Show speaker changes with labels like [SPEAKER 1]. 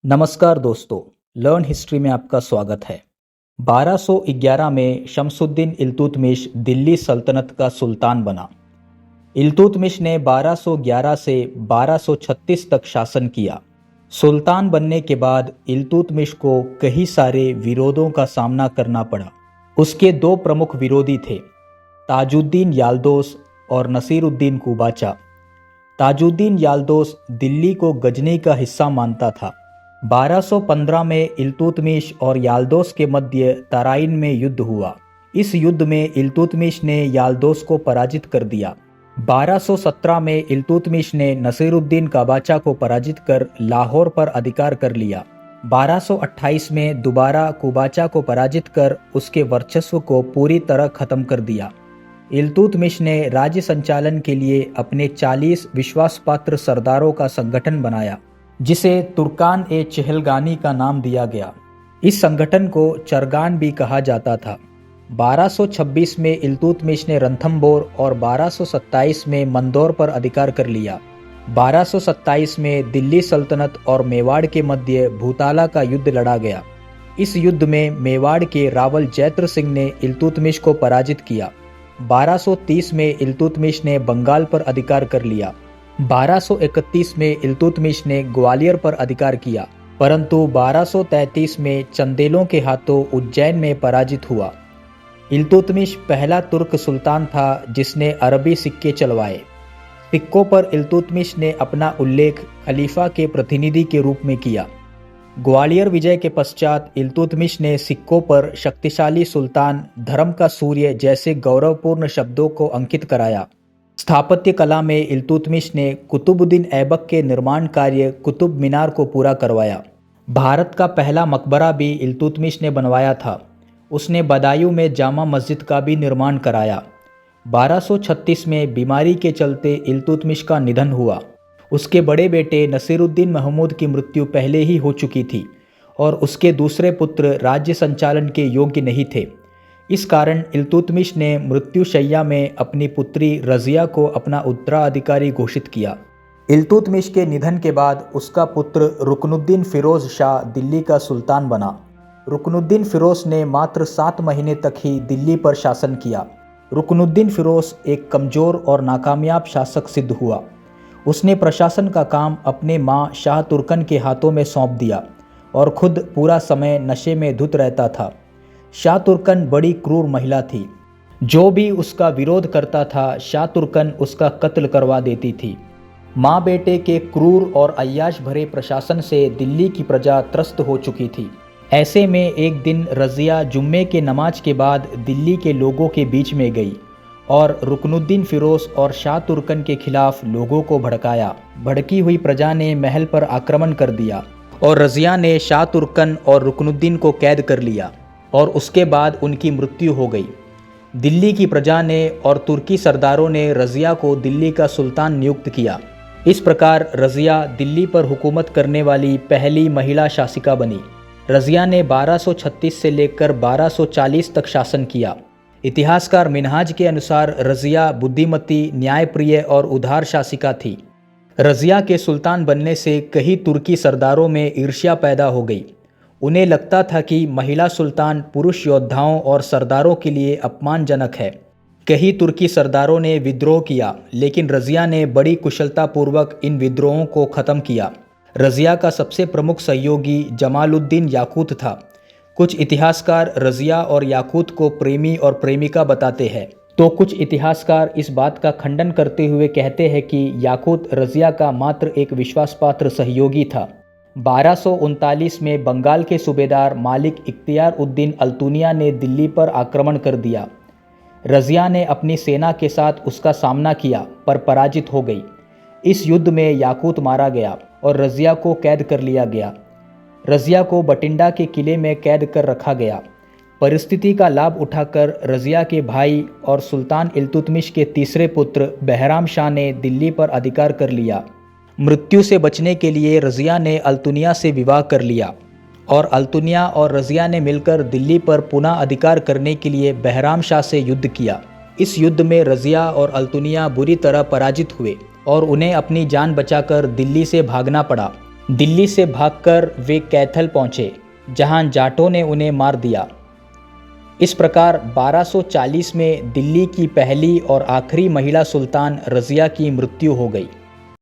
[SPEAKER 1] नमस्कार दोस्तों, learn history में आपका स्वागत है। 1211 में शमसुद्दीन इल्तुतमिश दिल्ली सल्तनत का सुल्तान बना। इल्तुतमिश ने 1211 से 1236 तक शासन किया। सुल्तान बनने के बाद इल्तुतमिश को कई सारे विरोधों का सामना करना पड़ा। उसके दो प्रमुख विरोधी थे, ताजुद्दीन याल्दोस और नसीरुद्दीन कुबाचा। ताजुद्दीन याल्दोस दिल्ली को गजनी का हिस्सा मानता था। 1215 में इल्तुतमिश और याल्दोस के मध्य तराइन में युद्ध हुआ। इस युद्ध में इल्तुतमिश ने याल्दोस को पराजित कर दिया। 1217 में इल्तुतमिश ने नसीरुद्दीन काबाचा को पराजित कर लाहौर पर अधिकार कर लिया। 1228 में दोबारा कुबाचा को पराजित कर उसके वर्चस्व को पूरी तरह खत्म कर दिया। इल्तुतमिश ने राज्य संचालन के लिए अपने 40 विश्वासपात्र सरदारों का संगठन बनाया, जिसे तुर्कान-ए-चहलगानी का नाम दिया गया। इस संगठन को चरगान भी कहा जाता था। 1226 में इल्तुतमिश ने रणथंबोर और 1227 में मंदौर पर अधिकार कर लिया। 1227 में दिल्ली सल्तनत और मेवाड़ के मध्य भूताला का युद्ध लड़ा गया। इस युद्ध में मेवाड़ के रावल जैत्र सिंह ने इल्तुतमिश को पराजित किया। 1230 में इल्तुतमिश ने बंगाल पर अधिकार कर लिया। 1231 में इल्तुतमिश ने ग्वालियर पर अधिकार किया, परंतु 1233 में चंदेलों के हाथों उज्जैन में पराजित हुआ। इल्तुतमिश पहला तुर्क सुल्तान था जिसने अरबी सिक्के चलवाए। सिक्कों पर इल्तुतमिश ने अपना उल्लेख खलीफा के प्रतिनिधि के रूप में किया। ग्वालियर विजय के पश्चात इल्तुतमिश ने सिक्कों पर शक्तिशाली सुल्तान, धर्म का सूर्य जैसे गौरवपूर्ण शब्दों को अंकित कराया। स्थापत्य कला में इल्तुतमिश ने कुतुबुद्दीन ऐबक के निर्माण कार्य कुतुब मीनार को पूरा करवाया। भारत का पहला मकबरा भी इल्तुतमिश ने बनवाया था। उसने बदायूं में जामा मस्जिद का भी निर्माण कराया। 1236 में बीमारी के चलते इल्तुतमिश का निधन हुआ। उसके बड़े बेटे नसीरुद्दीन महमूद की मृत्यु पहले ही हो चुकी थी और उसके दूसरे पुत्र राज्य संचालन के योग्य नहीं थे। इस कारण इल्तुतमिश ने मृत्युशैया में अपनी पुत्री रज़िया को अपना उत्तराधिकारी घोषित किया। इल्तुतमिश के निधन के बाद उसका पुत्र रुकनुद्दीन फिरोज शाह दिल्ली का सुल्तान बना। रुकनुद्दीन फिरोज ने मात्र 7 महीने तक ही दिल्ली पर शासन किया। रुकनुद्दीन फिरोज एक कमज़ोर और नाकामयाब शासक सिद्ध हुआ। उसने प्रशासन का काम अपने मां शाह तुर्कन के हाथों में सौंप दिया और खुद पूरा समय नशे में धुत रहता था। शाह तुर्कन बड़ी क्रूर महिला थी। जो भी उसका विरोध करता था, शाह तुर्कन उसका कत्ल करवा देती थी। माँ बेटे के क्रूर और अय्याश भरे प्रशासन से दिल्ली की प्रजा त्रस्त हो चुकी थी। ऐसे में एक दिन रज़िया जुम्मे के नमाज के बाद दिल्ली के लोगों के बीच में गई और रुकनुद्दीन फिरोज और शाह तुर्कन के खिलाफ लोगों को भड़काया। भड़की हुई प्रजा ने महल पर आक्रमण कर दिया और रज़िया ने शाह तुर्कन और रुकनुद्दीन को कैद कर लिया और उसके बाद उनकी मृत्यु हो गई। दिल्ली की प्रजा ने और तुर्की सरदारों ने रज़िया को दिल्ली का सुल्तान नियुक्त किया। इस प्रकार रज़िया दिल्ली पर हुकूमत करने वाली पहली महिला शासिका बनी। रज़िया ने 1236 से लेकर 1240 तक शासन किया। इतिहासकार मिनहाज के अनुसार रज़िया बुद्धिमती, न्यायप्रिय और उदार शासिका थी। रज़िया के सुल्तान बनने से कई तुर्की सरदारों में ईर्ष्या पैदा हो गई। उन्हें लगता था कि महिला सुल्तान पुरुष योद्धाओं और सरदारों के लिए अपमानजनक है। कई तुर्की सरदारों ने विद्रोह किया, लेकिन रज़िया ने बड़ी कुशलतापूर्वक इन विद्रोहों को ख़त्म किया। रज़िया का सबसे प्रमुख सहयोगी जमालुद्दीन याकूत था। कुछ इतिहासकार रज़िया और याकूत को प्रेमी और प्रेमिका बताते हैं, तो कुछ इतिहासकार इस बात का खंडन करते हुए कहते हैं कि याकूत रज़िया का मात्र एक विश्वासपात्र सहयोगी था। 1239 में बंगाल के सूबेदार मालिक इख्तियार उद्दीन अल्तुनिया ने दिल्ली पर आक्रमण कर दिया। रज़िया ने अपनी सेना के साथ उसका सामना किया पर पराजित हो गई। इस युद्ध में याकूत मारा गया और रज़िया को कैद कर लिया गया। रज़िया को बटिंडा के किले में कैद कर रखा गया। परिस्थिति का लाभ उठाकर रज़िया के भाई और सुल्तान इल्तुतमिश के तीसरे पुत्र बहराम शाह ने दिल्ली पर अधिकार कर लिया। मृत्यु से बचने के लिए रज़िया ने अल्तुनिया से विवाह कर लिया और अल्तुनिया और रज़िया ने मिलकर दिल्ली पर पुनः अधिकार करने के लिए बहराम शाह से युद्ध किया। इस युद्ध में रज़िया और अल्तुनिया बुरी तरह पराजित हुए और उन्हें अपनी जान बचाकर दिल्ली से भागना पड़ा। दिल्ली से भागकर वे कैथल पहुंचे, जहां जाटों ने उन्हें मार दिया। इस प्रकार 1240 में दिल्ली की पहली और आखिरी महिला सुल्तान रज़िया की मृत्यु हो गई।